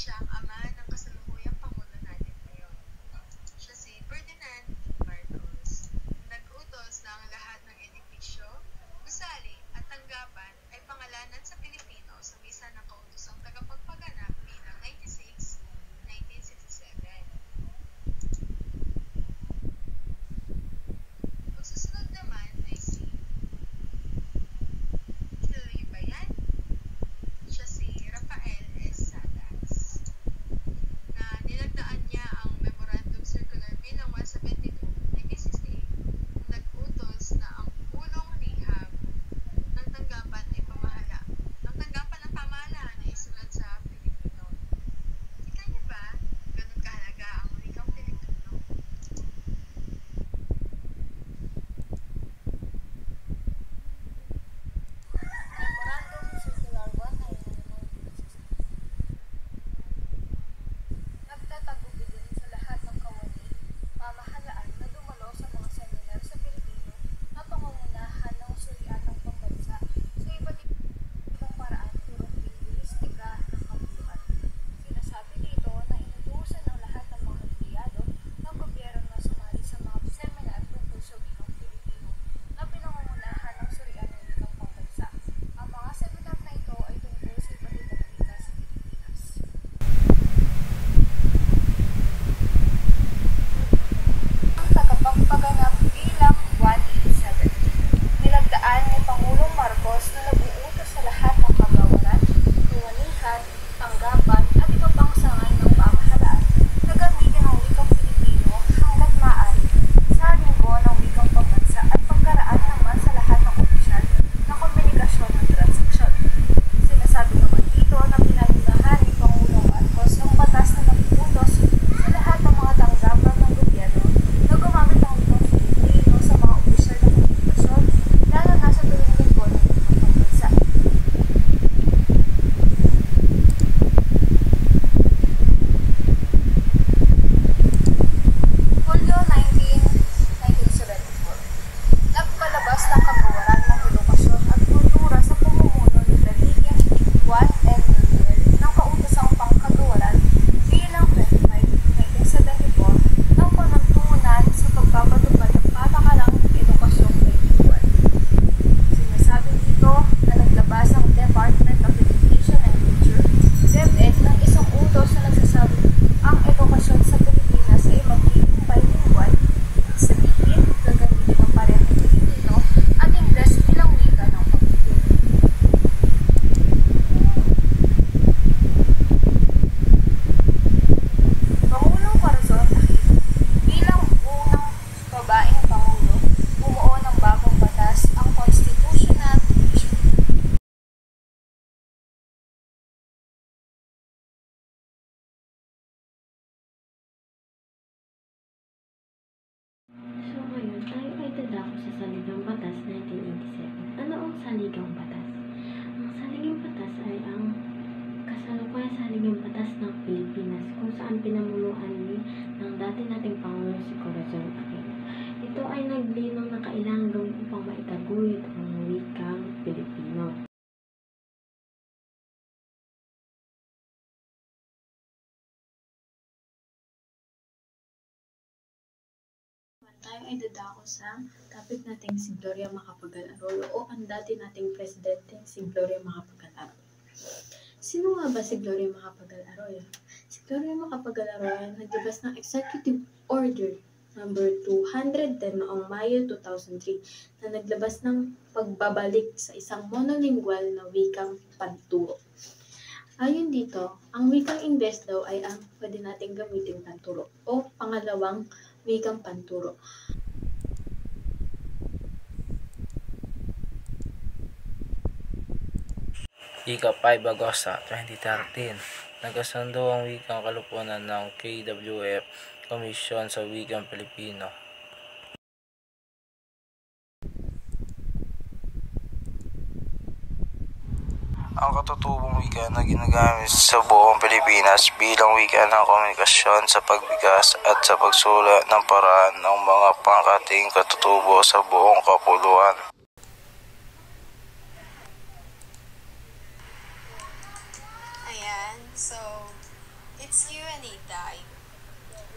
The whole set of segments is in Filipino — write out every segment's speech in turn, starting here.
siya ang ama ng kasalukuyang Pangulo natin ngayon. Siya si Ferdinand Marcos. Nag-utos na ang lahat ng edifisyo, gusali at tanggapan ay pangalanan sa Pilipino sa misa ng kautosang tagapagpaganap bilang 96, 1967. Magsusunod naman ay si Hilary Bayan. Siya si Rafael S. Sadas, na nilagdaan niya ang Memorandum Circular bilang 172, 1968, nag-utos na ang pulong liham ng tanggapan ng pamahalaan ay isulat sa Pilipino. Kita niyo ba, ganun kahalaga ang wikang Pilipino? Memorandum Circular 199. Nagtatagubili sa lahat ng kawani, pamahalaan na dumalo sa mga seminar sa Pilipino na pangungunahan ng surian ng pambansa sa iba't ibang paraan tulad lingwistika ng kabuluhan. Sinasabi dito na inutusan ang lahat ng mga empleyado ng gobyerno na sumali sa mga seminar tungkol sa wikang Pilipino na pinangungunahan ng surian ng wikang pambansa. Ang mga seminar na ito ay tungkol sa iba't ibang wika sa Pilipinas. Ang tagapagpaganap bilang 187. Nilagdaan ni Pangulong Marcos na nag-uutos sa lahat ng kagawaran, kawanihan, tanggapan at iba pang sangay ng pamahalaan na gamitin ang wikang Pilipino hanggat maaari sa linggo ng wikang pambansa at pagkaraan naman sa lahat ng opisyal na komunikasyon ng transaksyon. Sinasabi naman dito na pinalunahan ni Pangulong Marcos ang batas na nag-uutos sa lahat ng mga tanggapan ng gobyerno na gumamit ng wikang Pilipino sa mga opisyal na komunikasyon, lalo na sa tuwing linggo ng wikang pambansa. Hulyo 19, 1974. Nagpalabas ng kagawaran ng edukasyon at kultura sa pamumuno ni Daligyan Juan M. Manuel ng kautosang pangkagawaran bilang 25, 1974 ng panuntunan sa pagpapatupad ng patakalang edukasyong bilingual. Sinasabi dito na naglabas ang Department of Education and Culture, DepEd, ng isang utos na nagsasabi ang edukasyon sa Pilipinas ay magiging bilingual, ibig sabihin gagamitin ng parehong Pilipino at Ingles bilang wika ng pagtuturo. Pangulong Corazon Aquino, bilang unang babaeng pangulo, bumuo ng bagong batas, ang Constitutional Commission. So ngayon, tayo ay dadako sa Saligang Batas 1987. Ano ang Saligang Batas? Ang Saligang Batas ay ang kasalukuyang Saligang Batas ng Pilipinas kung saan pinamunuan ng dati nating Pangulo si Corazon Aquino. Ito ay naglinang na kailangan gawin upang maitaguyod ang wikang Pilipino. Tayo ay dadako sa topic nating si Gloria Macapagal-Arroyo o ang dati nating presidente si Gloria Macapagal-Arroyo. Sino nga ba si Gloria Macapagal-Arroyo? Si Gloria Macapagal-Arroyo naglabas ng Executive Order number 210 noong Mayo 2003 na naglabas ng pagbabalik sa isang monolingual na wikang panturo. Ayon dito, ang wikang Ingles daw ay ang pwede nating gamitin panturo o pangalawang wikang panturo. Ika-5 Agosto 2013, nagkasundo ang wikang kalupunan ng KWF, Komisyon sa Wikang Pilipino. Ang katutubong wika na ginagamit sa buong Pilipinas bilang wika ng komunikasyon sa pagbigkas at sa pagsulat ng paraan ng mga pangkating katutubo sa buong kapuluan. Ayan, so It's Q&A time.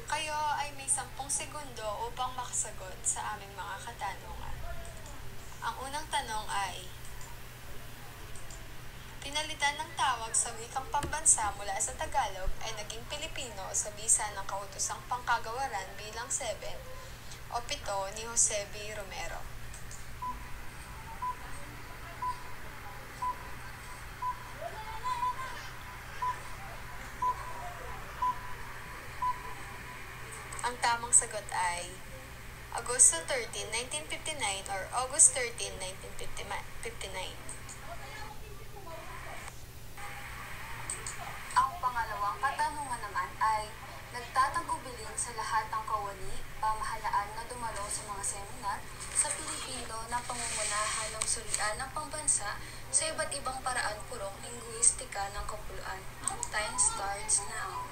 Kayo ay may 10 segundo upang makasagot sa aming mga katanungan. Ang unang tanong ay, pinalitan ng tawag sa wikang pambansa mula sa Tagalog ay naging Pilipino sa bisa ng kautosang pangkagawaran bilang 7 o 7 ni Jose B. Romero. Ang tamang sagot ay Agosto 13, 1959 or August 13, 1959. Ang pangalawang katanungan naman ay, nagtatagubilin sa lahat ng kawani, pamahalaan na dumalo sa mga seminar sa Pilipino na pangungunahan ng surian ng pambansa sa iba't ibang paraan purong lingguistika ng kapuluan. Time starts now.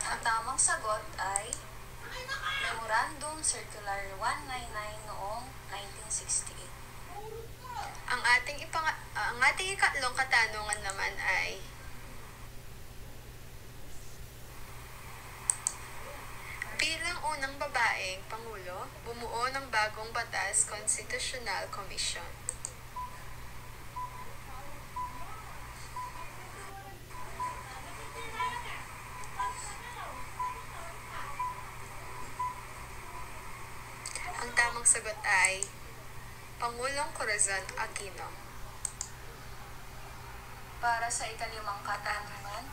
Ang tamang sagot ay Memorandum Circular 199 noong 1968. Ang ating ikatlong katanungan naman ay, bilang unang babaeng pangulo, bumuo ng bagong batas Constitutional Commission. Ang tamang sagot ay Pangulong Corazon Aquino. Para sa ikalimang katanungan,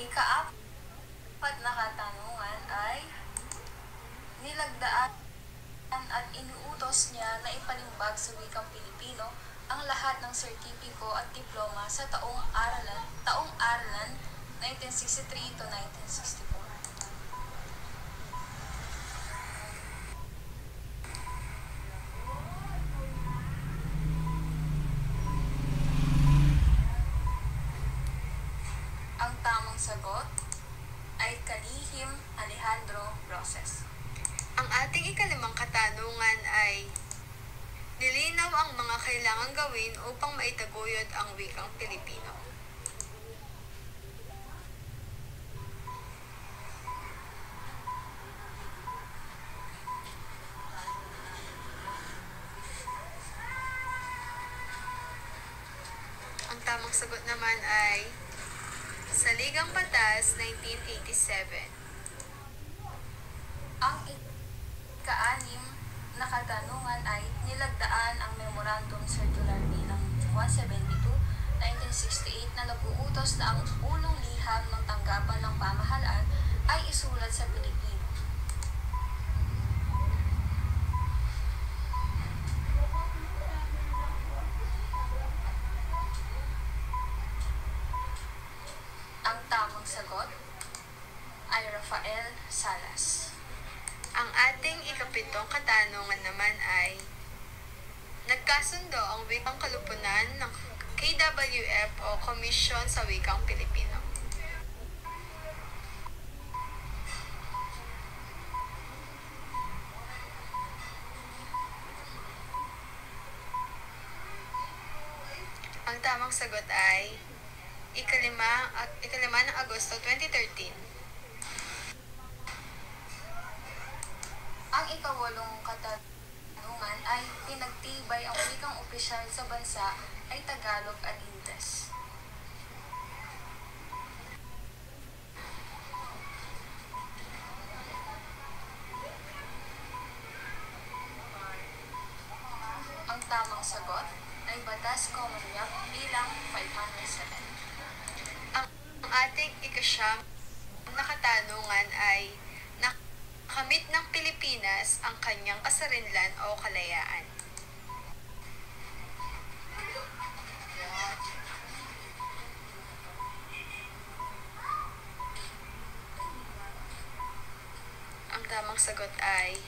ikaapat na katanungan ay, nilagdaan at inuutos niya na ipanimbag sa wikang Pilipino ang lahat ng sertipiko at diploma sa taong-aralan 1963 to 1964. Ang tamang sagot ay Kalihim Alejandro Roses. Ang ating ikalimang katanungan ay, nilinaw ang mga kailangang gawin upang maitaguyod ang wikang Pilipino. Ang tamang sagot naman ay Saligang Batas 1987. Ang ika-anim na katanungan ay, nilagdaan ang Memorandum Circular bilang 172, 1968 na nag-uutos na ang unang liham ng tanggapan ng pamahalaan ay isulat sa Pilipino. Ang tamang sagot ay Rafael Salas. Ang ating ikapitong katanungan naman ay, nagkasundo ang wikang kalupunan ng KWF o Komisyon sa Wikang Pilipino. Ang tamang sagot ay ikalima ng Agosto 2013. Ang ikawalong katanungan ay, pinagtibay ang wikang opisyal sa bansa ay Tagalog at Ingles. Ang tamang sagot ay Batas Commonwealth bilang 507. Ang ating ikasyam na katanungan ay, nakamit ng Pilipinas ang kanyang kasarinlan o kalayaan. Ang tamang sagot ay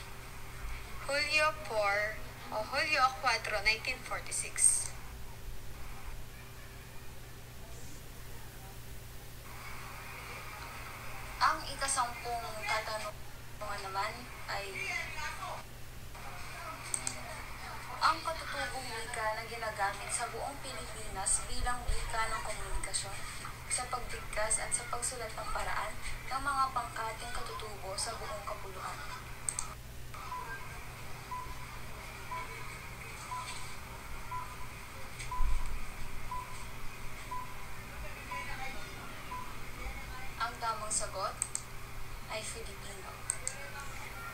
Hulyo 4 o Hulyo 4, 1946. Ang ikasampung katanungan Nga naman ay ang katutubong wika na ginagamit sa buong Pilipinas bilang wika ng komunikasyon, sa pagbigkas at sa pagsulat ng paraan ng mga pangkating katutubo sa buong kapuluan. Ang tamang sagot ay Filipino.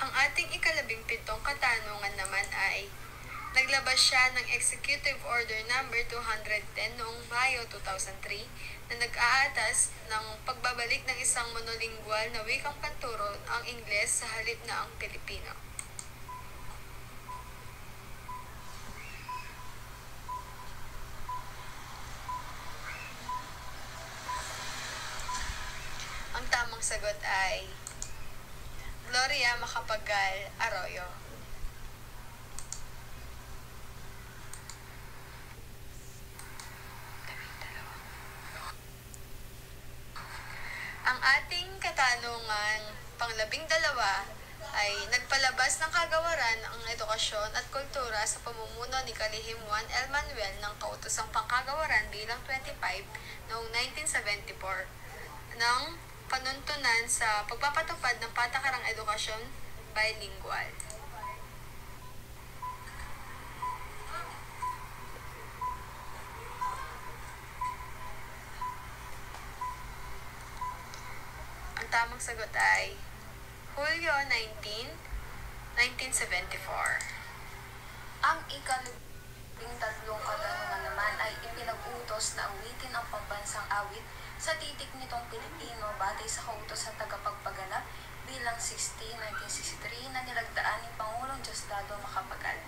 Ang ating ika-17 katanungan naman ay, naglabas siya ng Executive Order Number 210 noong Mayo 2003 na nag-aatas ng pagbabalik ng isang monolingual na wikang panturo ang Ingles sa halip na ang Pilipino. Ang tamang sagot ay Gloria Macapagal Arroyo. Ang ating katanungan pang-12 ay nagpalabas ng kagawaran ang edukasyon at kultura sa pamumuno ni Kalihim Juan L. Manuel ng Kautosang Pangkagawaran bilang 25 noong 1974 ng panuntunan sa pagpapatupad ng patakarang edukasyon bilingual. Ang tamang sagot ay Hulyo 19, 1974. Ang ika-13 katanungan naman ay ipinag-utos na awitin ang pambansang awit sa titik nitong Pilipino batay sa kautos sa tagapagpaganap bilang 16, 1963 na nilagdaan ni Pangulong Diosdado Macapagal.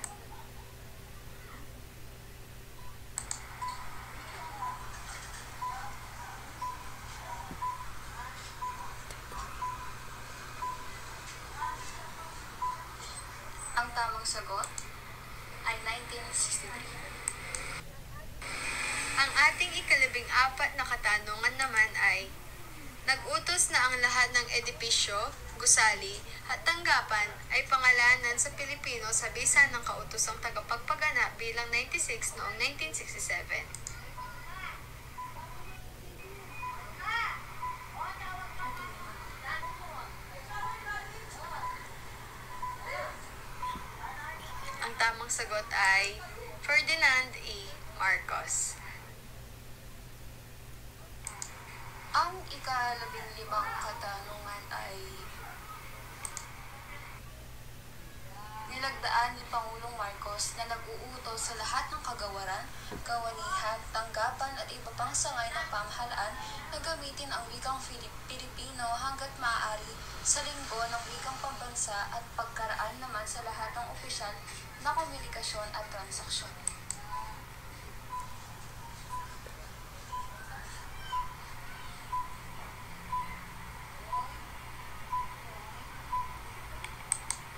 Ang tamang sagot ay 1963. Ang ating ika-14 na katanungan naman ay, nag-utos na ang lahat ng edipisyo, gusali, at tanggapan ay pangalanan sa Pilipino sa bisa ng kautosang tagapagpaganap bilang 96 noong 1967. Ang tamang sagot ay Ferdinand E. Marcos. Ang ika-15 katanungan ay nilagdaan ni Pangulong Marcos na nag-uutos sa lahat ng kagawaran, kawanihan, tanggapan at iba pang sangay ng pamahalaan na gamitin ang wikang Pilipino hanggat maaari sa linggo ng wikang pambansa at pagkaraan naman sa lahat ng opisyal na komunikasyon at transaksyon.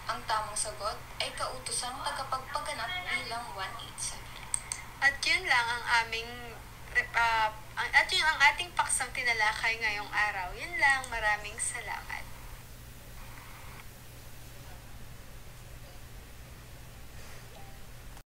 Ang tamang sagot ay kautosang tagapagpaganap bilang 187. At yun lang ang yun ang ating paksang tinalakay ngayong araw. Yun lang, maraming salamat.